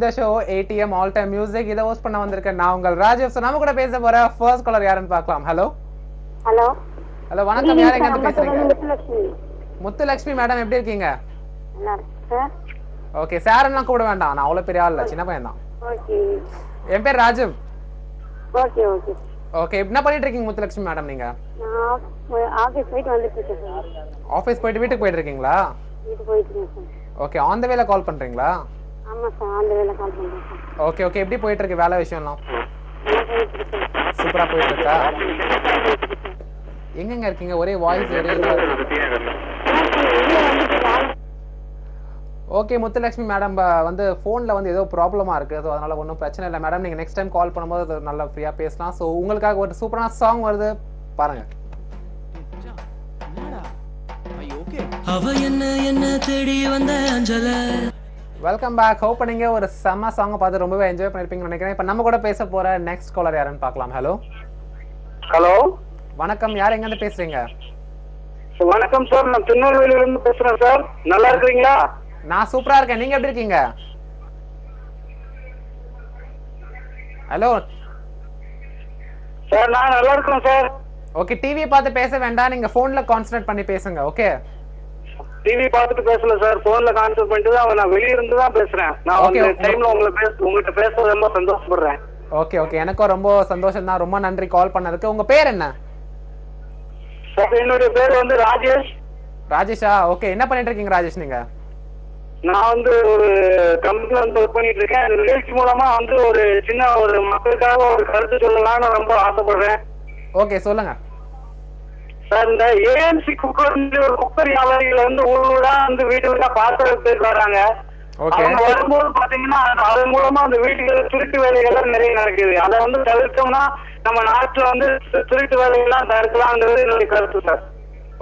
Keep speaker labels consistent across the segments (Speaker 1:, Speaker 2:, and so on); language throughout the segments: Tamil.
Speaker 1: இந்த show ATM all time music. இதை ஹோஸ்ட் பண்ண வந்திருக்கேன் நான் உங்கள் ராஜேஷ். நம்ம கூட பேச போற ஃபர்ஸ்ட் காலர் யாருன்னு பார்க்கலாம். ஹலோ
Speaker 2: ஹலோ
Speaker 1: ஹலோ வணக்கம். யார் எங்க இருந்து பேசுறீங்க? முத்துலட்சுமி மேடம், எப்படி இருக்கீங்க? ஓகே, சாரெல்லாம் கூட வேண்டாம், நான் அவ்வளவு பெரிய ஆள் இல்ல, சின்ன பையன் தான்.
Speaker 2: ஓகே,
Speaker 1: என் பேர் ராஜீவ்.
Speaker 2: ஓகே ஓகே
Speaker 1: ஓகே, என்ன பண்ணிட்டு இருக்கீங்க முத்துலட்சுமி மேடம்? நீங்க
Speaker 2: ஆபீஸ் போயிட்டு வந்துட்டு இருக்கேன்.
Speaker 1: ஆபீஸ் போயிட்டு வீட்டுக்கு போயிட்டு இருக்கீங்களா?
Speaker 2: வீட்டுக்கு போயிட்டு இருக்கேன்.
Speaker 1: ஓகே, ஆன் த வேல கால் பண்றீங்களா?
Speaker 2: ஆமா சார், அந்த வேலை கால் பண்றேன் சார்.
Speaker 1: ஓகே ஓகே, எப்படி போயிட்டு இருக்கு வேலை விஷயம்லாம்? சூப்பரா போயிட்டு இருக்கா? எங்கெங்க இருக்கீங்க? ஒரே வாய்ஸ் ஒரே ஓகே முத்துலட்சுமி மேடம், வந்து ஃபோனில் வந்து ஏதோ ப்ராப்ளமாக இருக்குது. ஸோ அதனால் ஒன்றும் பிரச்சனை இல்லை மேடம். நீங்கள் நெக்ஸ்ட் டைம் கால் பண்ணும்போது நல்லா ஃப்ரீயாக பேசலாம். ஸோ உங்களுக்காக ஒரு சூப்பரான சாங் வருது, பாருங்கள். Welcome back. ஹோப் நீங்க ஒரு செம்ம சாங்கை பார்த்து ரொம்பவே என்ஜாய் பண்ணிருப்பீங்கன்னு நினைக்கிறேன். இப்போ நம்ம கூட பேச போகிற நெக்ஸ்ட் காலர் யாருன்னு பார்க்கலாம். ஹலோ
Speaker 3: ஹலோ
Speaker 1: வணக்கம். யார் எங்கேருந்து பேசுகிறீங்க?
Speaker 3: வணக்கம் சார், நான் திருநெல்வேலியிலிருந்து பேசுறேன் சார். நல்லா இருக்கீங்களா?
Speaker 1: நான் சூப்பரா இருக்கேன், நீங்க எப்படி இருக்கீங்க? ஹலோ
Speaker 3: சார், நான் நல்லா இருக்கேன் சார்.
Speaker 1: ஓகே, டிவி பார்த்து பேச வேண்டாம், நீங்க போன்ல கான்சென்ட்ரேட் பண்ணி பேசுங்க. ஓகே,
Speaker 3: டிவி பார்த்துட்டு பேசல சார், போன்ல கான்சென்ட்ரேட் பண்ணிட்டு தான் நான் வெளிய இருந்து தான் பேசுறேன். நான் அந்த டைம்ல உங்ககிட்ட பேசுறது ரொம்ப சந்தோஷப்படுறேன்.
Speaker 1: ஓகே ஓகே, எனக்கும் ரொம்ப சந்தோஷம் தான். ரொம்ப நன்றி கால் பண்ணதுக்கு. உங்க பேர் என்ன?
Speaker 3: சார், என்னுடைய பேர் வந்து ராஜேஷ்.
Speaker 1: ராஜேஷா? ஓகே, என்ன பண்ணிட்டு இருக்கீங்க ராஜேஷ் நீங்க?
Speaker 3: நான் வந்து ஒரு கம்பெனில வந்து ஒர்க் பண்ணிட்டு இருக்கேன். இந்த நிகழ்ச்சி மூலமா வந்து ஒரு சின்ன ஒரு மக்களுக்காக ஒரு கருத்து சொல்லலாம்னு ரொம்ப ஆசைப்படுறேன்.
Speaker 1: ஓகே, சொல்லுங்க
Speaker 3: சார். இந்த ஏஎம்சி குக்கர் ஒரு குக்கர் வியாபாரிகள் வந்து ஊரா வந்து வீட்டுல பாத்திரம் பேர் வராங்க. அவங்க வரும்போது பாத்தீங்கன்னா அதன் மூலமா அந்த வீட்டுல திருட்டு வேலைகள் நிறைய நடக்குது. அதை வந்து தவிர்த்தோம்னா நம்ம நாட்டுல வந்து திருட்டு வேலைகள்லாம் தவிர்க்கலாம்ன்றது என்னுடைய கருத்து சார்.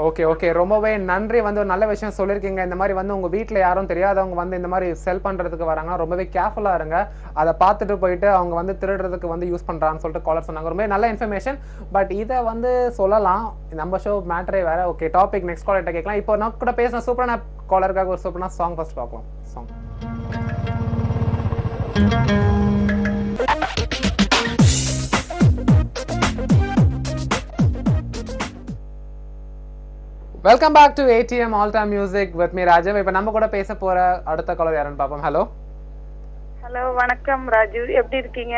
Speaker 1: ஓகே ஓகே, ரொம்பவே நன்றி. வந்து ஒரு நல்ல விஷயம் சொல்லியிருக்கீங்க. இந்த மாதிரி வந்து உங்க வீட்டில் யாரும் தெரியாதவங்க வந்து இந்த மாதிரி செல் பண்றதுக்கு வராங்கன்னா ரொம்பவே கேர்ஃபுல்லா இருங்க. அதை பார்த்துட்டு போயிட்டு அவங்க வந்து திருடுறதுக்கு வந்து யூஸ் பண்றான்னு சொல்லிட்டு காலர் சொன்னாங்க. ரொம்ப நல்ல இன்ஃபர்மேஷன். பட் இதை வந்து சொல்லலாம், நம்ம ஷோ மேட்டரே வேற. ஓகே, டாபிக் நெக்ஸ்ட் காலர்கிட்ட கேட்கலாம். இப்போ நான் கூட பேசின சூப்பரான காலருக்காக ஒரு சூப்பரான சாங் ஃபர்ஸ்ட் பார்க்கலாம். Song welcome back to ATM all time music with me Rajeev. இப்போ நம்ம கூட பேச போற அடுத்த காலர் யாருன்னு பார்ப்போம். ஹலோ
Speaker 2: ஹலோ வணக்கம் ராஜு, எப்படி இருக்கீங்க?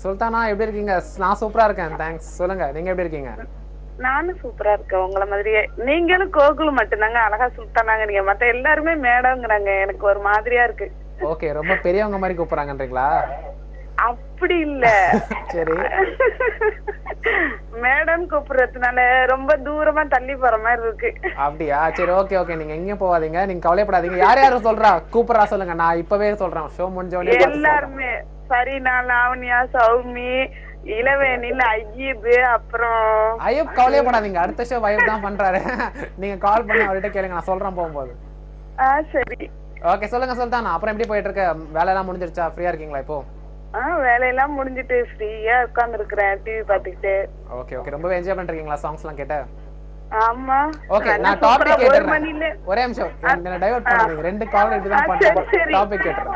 Speaker 1: சுல்தானா, எப்படி இருக்கீங்க? நான் சூப்பரா இருக்கேன், தேங்க்ஸ். சொல்லுங்க, நீங்க எப்படி இருக்கீங்க?
Speaker 2: நானும் சூப்பரா இருக்கேன், உங்களை மாதிரியே. நீங்களும் கோகுல் மட்டும்தாங்க அழகா சுல்தானாங்க, நீங்க மத்த எல்லாருமே மேடம்ங்கிறாங்க. எனக்கு ஒரு மாதிரியா இருக்கு.
Speaker 1: ஓகே, ரொம்ப பெரியவங்க மாதிரி கூப்பிடுறாங்கன்றீங்களா?
Speaker 2: அப்படி இல்ல,
Speaker 1: சரி,
Speaker 2: மேடம் கூப்பிடுறதுனால ரொம்ப தூரமா தள்ளி போற மாதிரி இருக்கு.
Speaker 1: அப்படியா? சரி, ஓகே ஓகே, நீங்க எங்கேயும் போகாதீங்க, நீங்க கவலைப்படாதீங்க. யார் யாரும் சொல்றா கூப்பிடுறா சொல்லுங்க, நான் இப்பவே சொல்றேன். ஷோ முடிஞ்ச உடனே
Speaker 2: எல்லாருமே சரினா, லாவண்யா, சௌமி, இளவேனில், ஐயீப், அப்புறம்
Speaker 1: ஐயப். கவலையப்படாதீங்க, அடுத்த ஷோ வைப் தான் பண்றாரு. நீங்க கால் பண்ணி அவர்கிட்ட கேளுங்க, நான் சொல்றேன் போகும்போது.
Speaker 2: சரி,
Speaker 1: ஓகே, சொல்லுங்க சுல்தான். அப்புறம் எப்படி போயிட்டு இருக்க? வேலை எல்லாம் முடிஞ்சிருச்சா? ஃப்ரீயா இருக்கீங்களா இப்போ?
Speaker 2: வேலையெல்லாம் முடிஞ்சிட்டு ஃப்ரீயா உட்கார்ந்து இருக்கிறேன், டிவி பாத்துக்கிட்டு.
Speaker 1: ஓகே ஓகே, ரொம்பவே என்ஜாய் பண்றீங்களா சாங்ஸ் எல்லாம் கேட்ட?
Speaker 2: ஆமா.
Speaker 1: ஓகே, நான் டாபிக் கேட்றேன். ஒரே நிமிஷம், என்ன டைவர்ட் பண்ணாதீங்க. ரெண்டு கால் இப்படி தான் பண்றேன். டாபிக் கேட்றேன்.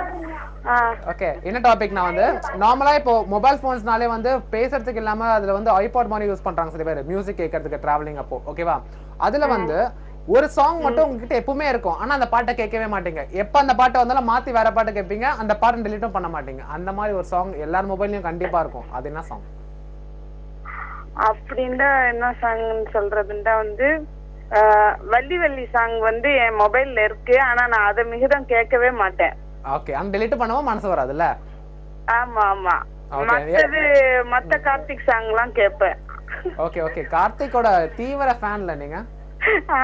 Speaker 1: ஓகே, என்ன டாபிக்? நான் வந்து நார்மலா இப்போ மொபைல் போன்ஸ்னாலே வந்து பேசுறதுக்கு இல்லாம அதுல வந்து ஐபாட் மாதிரி யூஸ் பண்றாங்க சில பேர், மியூசிக் கேட்கறதுக்கு டிராவலிங் அப்போ. ஓகேவா? அதுல வந்து ஒரு சாங் மட்டும் உங்ககிட்ட எப்பவுமே இருக்கும், ஆனா அந்த பாட்டை கேட்கவே மாட்டீங்க. எப்ப அந்த பாட்டை வந்தாலும் மாத்தி வேற பாட்டு கேட்பீங்க, அந்த பாட்டை டெலீட்டும் பண்ண மாட்டீங்க. அந்த மாதிரி ஒரு சாங் எல்லார் மொபைல்லயும் கண்டிப்பா இருக்கும். அது என்ன சாங்?
Speaker 2: அப்படின்னா என்ன சாங் சொல்றதுன்னா வந்து வள்ளி வள்ளி சாங் வந்து என் மொபைல்ல இருக்கு, ஆனா நான் அதை மிகுதம் கேட்கவே மாட்டேன்.
Speaker 1: ஓகே, அந்த டெலீட் பண்ணவும் மனசு வராதுல்ல?
Speaker 2: ஆமா ஆமா, மத்த கார்த்திக் சாங் எல்லாம் கேட்பேன்.
Speaker 1: ஓகே ஓகே, கார்த்திகோட தீவிர ஃபேன்ல நீங்க?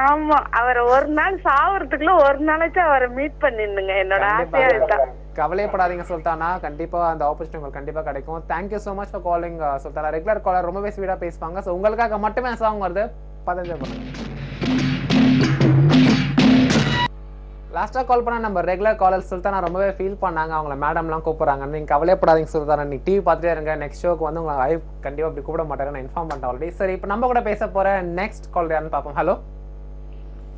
Speaker 2: ஆமா, அவரை ஒரு நாள் சாவறதுக்குள்ள ஒரு நாளைக்கு அவரை மீட் பண்ணிருந்துங்க, என்னோட ஆசையா இதுதான்.
Speaker 1: கவலைப்படாதீங்க சுல்தானா, கண்டிப்பா அந்த ஆப்பர்ச்சுனிட்டி உங்களுக்கு கண்டிப்பா கிடைக்கும். Thank you so much for calling Sultana. Regular caller, ரொம்பவே ஸ்வீடா பேசுவாங்க. ஸோ உங்களுக்காக மட்டுமே சாங் வருது, 15 பண்ணுங்க. லாஸ்டா கால் பண்ண நம்ம ரெகுலர் காலர் சுல்தானா ரொம்பவே ஃபீல் பண்ணாங்க, அவங்கள மேடம்லாம் கூப்பிடுறாங்க. நீங்க கவலைப்படாதீங்க சுல்தானா, நீ டிவி பார்த்துட்டே இருங்க. நெக்ஸ்ட் ஷோக்கு வந்து உங்களை லைவ் கண்டிப்பா அப்படி கூப்பிட மாட்டாரு, நான் இன்ஃபார்ம் பண்ணிட்டேன் ஆல்ரெடி. சரி, இப்போ நம்ம கூட பேச போற நெக்ஸ்ட் கால் யாருன்னு பார்ப்போம். ஹலோ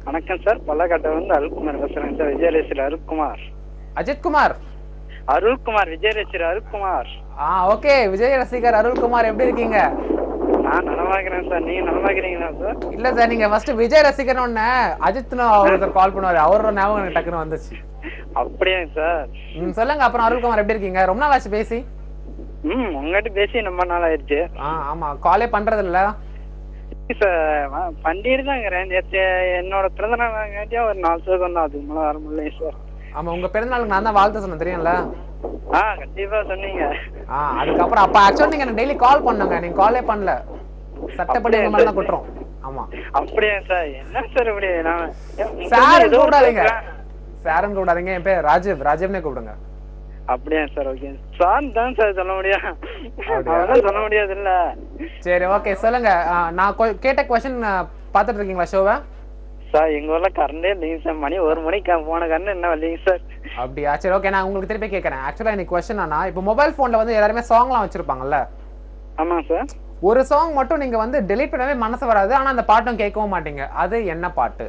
Speaker 3: வணக்கம் சார், பல்லக்காட்டை வந்து அருள்குமார் பேசுறேன் சார். விஜயலேசில அருள்குமார்.
Speaker 1: அஜித் குமார்.
Speaker 3: அருள்குமார், விஜய் ரசிகர் அருள்குமார்.
Speaker 1: ஓகே, விஜய் ரசிகர் அருள்குமார் எப்படி இருக்கீங்க?
Speaker 3: நான் நலமா இருக்கிறேன் சார். நீங்க நலமா இருக்கிறீங்களா சார்?
Speaker 1: இல்ல சார், நீங்க ஃபர்ஸ்ட் விஜய் ரசிகர் ஒண்ணு அஜித்னு ஒருத்தர் கால் பண்ணுவாரு, அவரோட ஞாபகம் எனக்கு டக்குன்னு வந்துச்சு.
Speaker 3: அப்படியே சார்.
Speaker 1: சொல்லுங்க. அப்புறம் அருள்குமார் எப்படி இருக்கீங்க? ரொம்ப நாள் ஆச்சு பேசி.
Speaker 3: உங்ககிட்ட பேசி ரொம்ப நாள் ஆயிடுச்சு.
Speaker 1: ஆமா, காலே பண்றது இல்ல
Speaker 3: சார். பண்ணிட்டு தான் இருக்கிறேன். நேற்று என்னோட பிறந்த நாள் ஒரு 4 செகண்ட் அதுக்கு மேல வர முடியல சார்.
Speaker 1: ஆமா, உங்க பிறந்தநாளுக்கு நான் தான் வாழ்த்து சொன்னேன், தெரியும்ல?
Speaker 3: கண்டிப்பா சொன்னீங்க.
Speaker 1: அதுக்கப்புறம் அப்ப ஆக்சுவலா நீங்க எனக்கு டெய்லி கால் பண்ணுங்க, நீங்க காலே பண்ணல. சட்டப்படி உங்க மேல தான் குற்றம். ஆமா.
Speaker 3: அப்படியே சார். என்ன சார் இப்படி?
Speaker 1: சார் கூப்பிடாதீங்க, சாரும் கூப்பிடாதீங்க. என் பேர் ராஜீவ், ராஜீவ்னே கூப்பிடுங்க.
Speaker 3: அப்படியே சார். ஓகே சார் தான் சார் சொல்ல முடியும், அதெல்லாம் சொல்ல முடியாது இல்ல.
Speaker 1: சரி, ஓகே சொல்லுங்க. நான் கேட்ட क्वेश्चन பாத்துட்டு இருக்கீங்களா ஷோவை?
Speaker 3: சார் எங்க ஊர்ல கரண்டே இல்லைங்க சார். மணி 1 மணிக்கு போன கரண்ட் என்ன வரலைங்க சார்.
Speaker 1: அப்படியா? சரி, ஓகே, நான் உங்களுக்கு திருப்பி கேட்கறேன். ஆக்சுவலா எனக்கு क्वेश्चन ஆனா, இப்போ மொபைல் போன்ல வந்து எல்லாருமே சாங்லாம் வச்சிருப்பாங்கல்ல?
Speaker 3: ஆமா சார்.
Speaker 1: ஒரு சாங் மட்டும் நீங்க வந்து டெலீட் பண்ணவே மனசு வராது, ஆனா அந்த பாட்டும் கேட்கவும் மாட்டீங்க. அது என்ன பாட்டு?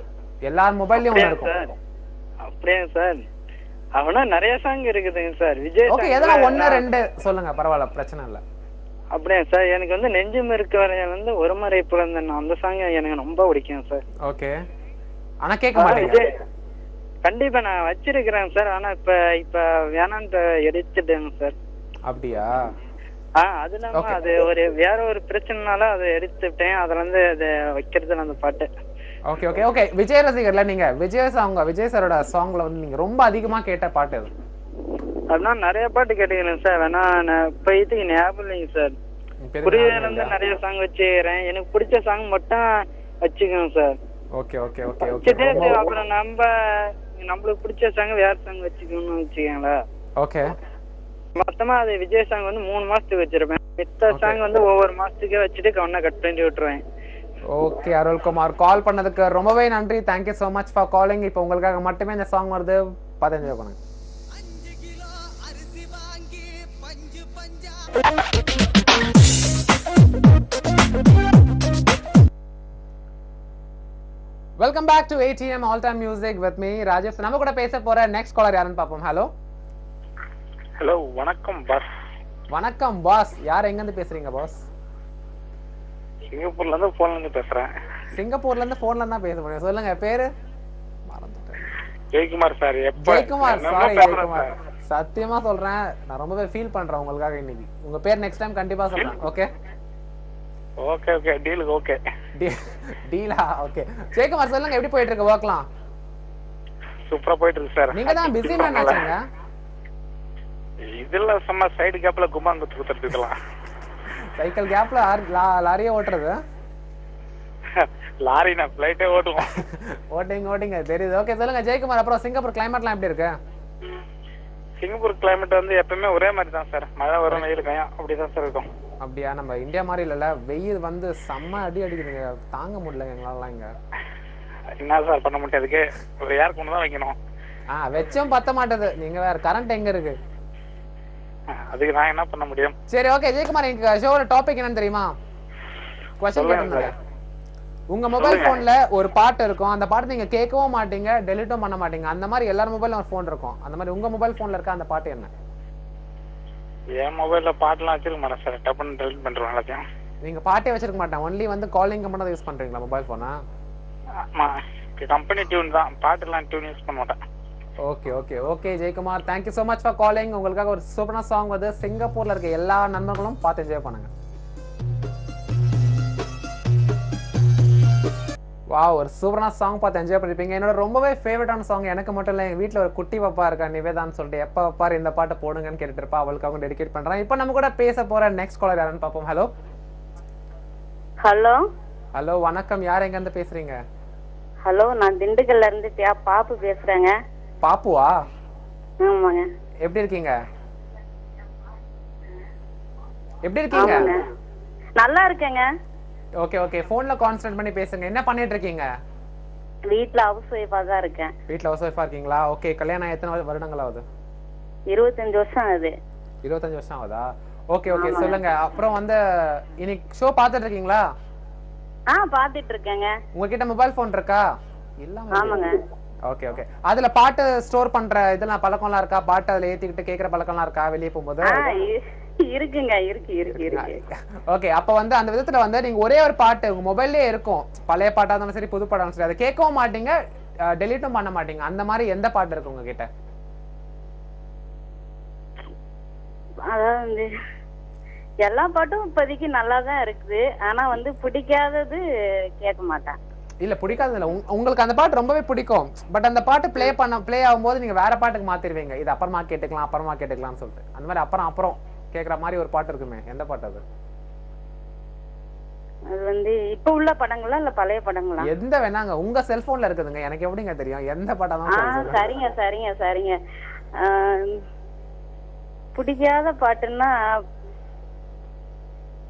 Speaker 1: எல்லார் மொபைல்லயும் இருக்கும்.
Speaker 3: அப்படியே சார். அவனா நிறைய சாங் இருக்குதுங்க சார். விஜய்
Speaker 1: ஓகே, எதனா 1 2 சொல்லுங்க, பரவாயில்ல, பிரச்சனை இல்ல.
Speaker 3: அப்படியே சார். எனக்கு வந்து நெஞ்சும் இருக்க வரையில வந்து ஒரு முறை பிறந்தேன், அந்த சாங் எனக்கு ரொம்ப பிடிக்கும் சார்.
Speaker 1: ஓகே, ஆனா கேட்க மாட்டீங்க.
Speaker 3: கண்டிப்பா நான் வச்சிருக்கிறேன் சார், ஆனா இப்ப வேணான்ட்டு எடுத்துட்டேங்க சார்.
Speaker 1: அப்படியா?
Speaker 3: அது இல்லாம அது ஒரு வேற ஒரு பிரச்சனைனால அதை எடுத்துட்டேன். அதுல இருந்து அதை வைக்கிறது அந்த பாட்டு.
Speaker 1: Okay okay okay. விஜய் ரசிகர்ல நீங்க விஜய் சாரோட சாங்ல வந்து நீங்க ரொம்ப அதிகமா கேட்ட பாட்டு எது?
Speaker 3: அதனால நிறைய பாட்டு கேட்டுக்கிறேன் சார். வேணா இப்ப இதுக்கு ஞாபகம் இல்லைங்க சார். புரியல இருந்து நிறைய சாங் வச்சுக்கிறேன். எனக்கு பிடிச்ச சாங் மட்டும் வச்சுக்கோங்க sir.
Speaker 1: Okay okay okay okay.
Speaker 3: அப்புறம் நம்மளுக்கு பிடிச்ச சாங் வேற சாங் வச்சுக்கணும்னு வச்சுக்கோங்களா?
Speaker 1: ஓகே.
Speaker 3: மொத்தமா அது விஜய் சாங் வந்து 3 மாசத்துக்கு வச்சிருப்பேன். மித்த சாங் வந்து ஒவ்வொரு மாசத்துக்கே வச்சுட்டு கவனம் கட் பண்ணி விட்டுருவேன்.
Speaker 1: ஓகே அருள்குமார், கால் பண்ணதுக்கு ரொம்பவே நன்றி. Thank you so much for calling. இப்போ உங்களுக்காக மட்டுமே இந்த சாங் வருது, பார்த்து என்ஜாய் பண்ணுங்க. Welcome back to ATM all time music with me Rajesh. நம்ம கூட பேச போற நெக்ஸ்ட் காலர் யாருன்னு பாப்போம். ஹலோ
Speaker 4: ஹலோ, வணக்கம் பாஸ்.
Speaker 1: வணக்கம் பாஸ். யார் எங்க இருந்து பேசுறீங்க பாஸ்?
Speaker 4: சிங்கப்பூர்ல இருந்து போன்ல இருந்து பேசுறேன்.
Speaker 1: சிங்கப்பூர்ல இருந்து போன்ல தான் பேச முடியும். சொல்லுங்க, பேரு? மறந்துட்டேன்.
Speaker 4: ஜெயக்குமார் சார்.
Speaker 1: ஜெயக்குமார், சாரி ஜெயக்குமார். சத்தியமா சொல்றேன், நான் ரொம்பவே ஃபீல் பண்றேன் உங்களுக்காக இன்னைக்கு. உங்க பேர் நெக்ஸ்ட் டைம் கண்டிப்பா சொல்றேன். Okay
Speaker 4: okay okay, deal. Okay
Speaker 1: டீலா? ஓகே ஜெயக்குமார், சொல்லுங்க, எப்படி போயிட்டு இருக்கு வர்க்லாம்?
Speaker 4: சூப்பரா போயிட்டு இருக்கு சார்.
Speaker 1: நீங்க தான் பிஸி மேன் ஆச்சீங்க.
Speaker 4: இதுல சும்மா சைடு கேப்ல குமாங்க தூக்குறது இதெல்லாம்.
Speaker 1: சைக்கிள் கேப்ல லாரியே ஓட்டுறது?
Speaker 4: லாரி நான் ஃளைட்டே ஓட்டுவோம்.
Speaker 1: ஓட்டிங்க தெரியுது. ஓகே சொல்லுங்க ஜெயக்குமார், அப்புறம் சிங்கப்பூர் கிளைமேட்லாம் எப்படி இருக்கு?
Speaker 4: சிங்கப்பூர் கிளைமேட் வந்து எப்பவுமே ஒரே மாதிரி தான் சார். மழை வரும், வெயில் காயும், அப்படிதான் சார் இருக்கும்.
Speaker 1: அப்படியா? நம்ம இந்தியா மாதிரி இல்லல, வெயில் வந்து செம்ம அடி அடிக்குதுங்க, தாங்க முடியல எங்களால இங்க.
Speaker 4: என்ன சார் பண்ண முடியாதுக்கு, ஒரு ஏர் கொண்டு தான் வைக்கணும்.
Speaker 1: வெச்சும் பத்த மாட்டது. நீங்க வேற கரண்ட் எங்க இருக்கு?
Speaker 4: அதுக்கு நான் என்ன பண்ண முடியும்?
Speaker 1: சரி ஓகே ஜெயக்குமார், எங்க ஷோவோட டாபிக் என்னன்னு தெரியுமா? क्वेश्चन கேட்டேன். உங்க மொபைல் போன்ல ஒரு பாட்டு இருக்கும், அந்த பாட்டு நீங்க கேட்கவும் மாட்டீங்க, டெலீட்டும் பண்ண மாட்டீங்க. அந்த மாதிரி எல்லார் மொபைல்ல ஒரு போன் இருக்கும். அந்த மாதிரி உங்க மொபைல் போன்ல இருக்க அந்த பாட்டு என்ன?
Speaker 4: என் மொபைல்ல பாட்டுலாம் வச்சிருக்க மாட்டேன் சார். டப்புன்னு டெலீட் பண்ணிடுவேன் எல்லாத்தையும்.
Speaker 1: நீங்க பாட்டே வச்சிருக்க மாட்டேன், ஒன்லி வந்து காலிங் மட்டும் தான் யூஸ் பண்றீங்களா மொபைல் போனா?
Speaker 4: ஆமா, கம்பெனி டியூன் தான், பாட்டுலாம் டியூன் யூஸ் பண்ண மாட்டேன்.
Speaker 1: Okay okay okay Jayakumar, thank you so much for calling. உங்களுக்காக ஒரு சூப்பரான சாங் வந்து சிங்கப்பூர்ல இருக்க எல்லா நண்பர்களும் பார்த்து என்ஜாய் பண்ணுங்க. வாவ், ஒரு சூப்பரான சாங் பார்த்து என்ஜாய் பண்ணிருப்பீங்க. என்னோட ரொம்பவே ஃபேவரட்டான சாங், எனக்கு மட்டும் இல்லை, எங்கள் வீட்டில் ஒரு குட்டி பாப்பா இருக்கா நிவேதான்னு சொல்லிட்டு, எப்போ பாரு இந்த பாட்டை போடுங்கன்னு கேட்டுட்டு இருப்பா. அவளுக்காக டெடிகேட் பண்ணுறேன். இப்போ நம்ம கூட பேச போகிற நெக்ஸ்ட் காலர் யாருன்னு பார்ப்போம். ஹலோ
Speaker 2: ஹலோ
Speaker 1: ஹலோ, வணக்கம். யார் எங்கேருந்து பேசுறீங்க?
Speaker 2: ஹலோ, நான் திண்டுக்கல்ல இருந்து பாப்பு பேசுறேங்க.
Speaker 1: பாப்புவா?
Speaker 2: ஆமாங்க.
Speaker 1: எப்படி இருக்கீங்க? எப்படி இருக்கீங்க?
Speaker 2: நல்லா இருக்கேங்க.
Speaker 1: ஓகே ஓகே, போன்ல கான்சென்ட்ரேட் பண்ணி பேசுங்க. என்ன பண்ணிட்டு இருக்கீங்க?
Speaker 2: வீட்ல ஹவுஸ் ஒய்ஃபா தான் இருக்கேன்.
Speaker 1: வீட்ல ஹவுஸ் ஒய்ஃபா இருக்கீங்களா? ஓகே, கல்யாணம் எத்தனை வருடங்கள் ஆகுது?
Speaker 2: 25 வருஷம் ஆகுது.
Speaker 1: 25 வருஷம் ஆகுதா? ஓகே ஓகே, சொல்லுங்க. அப்புறம் வந்து இன்னைக்கு ஷோ பாத்துட்டு இருக்கீங்களா?
Speaker 2: பாத்துட்டு இருக்கேங்க.
Speaker 1: உங்ககிட்ட மொபைல் போன் இருக்கா?
Speaker 2: ஆமாங்க.
Speaker 1: Okay okay. அதுல பாட்டு ஸ்டோர் பண்ற இதெல்லாம் பழக்கம்லாம் இருக்கா? பாட்டு அதுல ஏத்திக்கிட்டு கேக்குற பழக்கம்லாம் இருக்கா வெளிய போகும்போது?
Speaker 2: இருக்குங்க, இருக்கு.
Speaker 1: ஓகே, அப்ப வந்து அந்த விதத்துல வந்து நீங்க ஒரே ஒரு பாட்டு உங்க மொபைல்லே இருக்கும், பழைய பாட்டா இருந்தாலும் சரி புது பாட்டாலும் சரி, அதை கேட்கவும் மாட்டீங்க டெலீட்டும் பண்ண மாட்டீங்க, அந்த மாதிரி எந்த பாட்டு இருக்கு உங்ககிட்ட?
Speaker 2: அதான் வந்து எல்லா பாட்டும் இப்போதைக்கு நல்லா தான் இருக்குது. ஆனா வந்து பிடிக்காதது கேட்க மாட்டேன்.
Speaker 1: இல்ல பிடிக்காது இல்ல, உங்களுக்கு அந்த பாட்டு ரொம்பவே பிடிக்கும், பட் அந்த பாட்டு ப்ளே ஆகும்போது நீங்க வேற பாட்டுக்கு மாத்திடுவீங்க, இது அப்புறமா கேட்டுக்கலாம்னு சொல்லிட்டு. அந்த மாதிரி அப்புறம் கேக்குற மாதிரி ஒரு பாட்டு இருக்குமே, எந்த பாட்டு அது?
Speaker 2: அது வந்து இப்ப உள்ள படங்களா இல்ல பழைய படங்களா?
Speaker 1: எந்த வேணாங்க, உங்க செல்போன்ல இருக்குதுங்க, எனக்கு எப்படிங்க தெரியும் எந்த பாட்டா தான்?
Speaker 2: சரிங்க. பிடிக்காத பாட்டுன்னா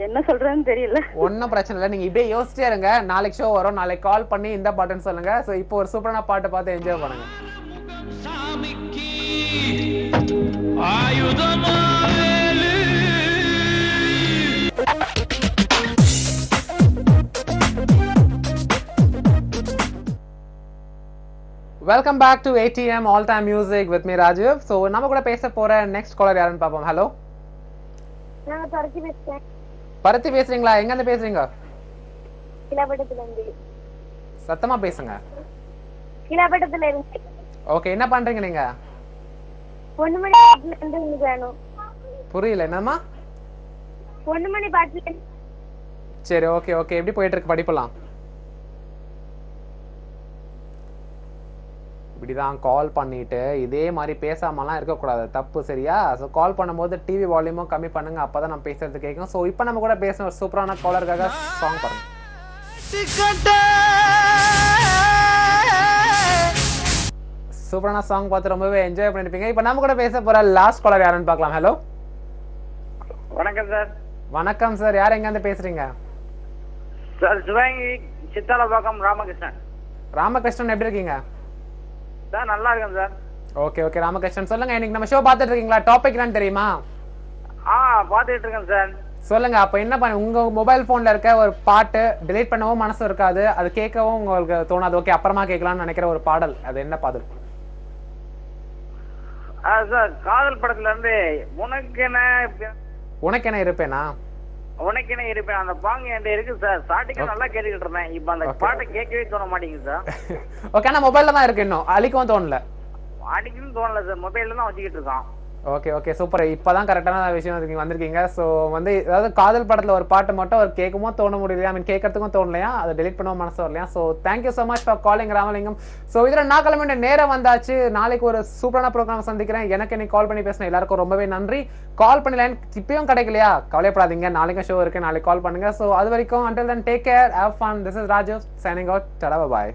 Speaker 2: என்ன சொல்றதுன்னு தெரியல.
Speaker 1: ஒன்னும் பிரச்சனை இல்ல, நீங்க இப்படியே யோசிச்சே இருங்க, நாளைக்கு ஷோ வரும், நாளைக்கு கால் பண்ணி இந்த பாட்டுன்னு சொல்லுங்க. சோ இப்போ ஒரு சூப்பரான பாட்டு பார்த்து என்ஜாய் பண்ணுங்க. Welcome back to ATM All Time Music with me Rajiv. So நம்ம கூட பேச போற நெக்ஸ்ட் காலர் யாருன்னு பாப்போம். ஹலோ,
Speaker 5: நான் பருத்தி பேசுறேன்.
Speaker 1: பருத்தி பேசுறீங்களா? எங்க இருந்து பேசுறீங்க?
Speaker 5: கிளாபட்டத்துல இருந்து.
Speaker 1: சத்தமா பேசுங்க.
Speaker 5: கிளாபட்டத்துல இருந்து.
Speaker 1: ஓகே, என்ன பண்றீங்க நீங்க?
Speaker 5: பொன்னுமணி பாட்டுல இருந்து உங்களுக்கு வேணும்.
Speaker 1: புரியல, என்னமா?
Speaker 5: பொன்னுமணி பாட்டுல.
Speaker 1: சரி, ஓகே. எப்படி போயிட்டு இருக்கு படிப்பலாம்? இப்படிதான் கால் பண்ணிட்டு இதே மாதிரி பேசாமலாம் இருக்கக்கூடாது, தப்பு, சரியா? ஸோ கால் பண்ணும்போது டிவி வால்யூமும் கம்மி பண்ணுங்க, அப்பதான் நம்ம பேசுறது கேட்கும். ஸோ இப்போ நம்ம கூட பேசுன ஒரு சூப்பரான காலருக்காக சாங் பாருங்க. சூப்பரான சாங் பார்த்து ரொம்பவே என்ஜாய் பண்ணிருப்பீங்க. இப்போ நம்ம கூட பேச போற லாஸ்ட் காலர் யாருன்னு பார்க்கலாம். ஹலோ,
Speaker 3: வணக்கம் சார்.
Speaker 1: வணக்கம் சார், யார் எங்க இருந்து பேசுறீங்க?
Speaker 3: சார் சிவகங்கை சித்தாலப்பாக்கம் ராமகிருஷ்ணன்.
Speaker 1: ராமகிருஷ்ணன், எப்படி இருக்கீங்க?
Speaker 3: சார் நல்லா இருக்கேன் சார்.
Speaker 1: ஓகே ராமகிருஷ்ணன், சொல்லுங்க, இன்னைக்கு நம்ம ஷோ பார்த்துட்டு இருக்கீங்களா? டாபிக் என்னன்னு தெரியுமா?
Speaker 3: பார்த்துட்டு இருக்கேன் சார்.
Speaker 1: சொல்லுங்க, அப்ப என்ன பண்ண, உங்க மொபைல் போன்ல இருக்க ஒரு பாட்டு டிலீட் பண்ணவும் மனசு இருக்காது, அது கேட்கவும் உங்களுக்கு தோணாது, ஓகே அப்புறமா கேட்கலாம்னு நினைக்கிற ஒரு பாடல், அது என்ன பாடல்?
Speaker 3: சார் காதல் படத்துல இருந்து
Speaker 1: உனக்கென இருப்பேனா
Speaker 3: அந்த பாங்க என்கிட்ட இருக்கு சார். ஸ்டார்டிங் நல்லா கேட்டுக்கிட்டு இருந்தேன், இப்ப அந்த பாட்டை கேட்கவே தோண மாட்டேங்குது சார்.
Speaker 1: ஓகே, ஆனா மொபைல்ல தான் இருக்கு, இன்னும் அழிக்கவும் தோணல?
Speaker 3: அடிக்கணும் தோணல சார், மொபைல்ல தான் வச்சுக்கிட்டு இருக்கோம்.
Speaker 1: ஓகே சூப்பர், இப்பதான் கரெக்டான விஷயம் வந்திருக்கீங்க. ஸோ வந்து அதாவது காதல் படத்துல ஒரு பாட்டு மட்டும் ஒரு கேட்கவும் தோண முடியலையா, கேட்கறதுக்கும் தோணலையா, அதை டெலிட் பண்ணவும் மனசு வரலையா? So thank you so much for calling Ramalingam. So இதுல நான் கிளம்பிட்ட நேரம் வந்தாச்சு, நாளைக்கு ஒரு சூப்பரான ப்ரோக்ராம் சந்திக்கிறேன். எனக்கு இன்னைக்கு கால் பண்ணி பேசின எல்லாருக்கும் ரொம்பவே நன்றி. கால் பண்ணி லைன் இப்பயும் கிடைக்கலையா, கவலைப்படாதீங்க, நாளைக்கும் ஷோ இருக்கு, நாளைக்கு கால் பண்ணுங்க. ஸோ அது வரைக்கும் until then take care, have fun. This is Rajiv signing out. Tada, bye.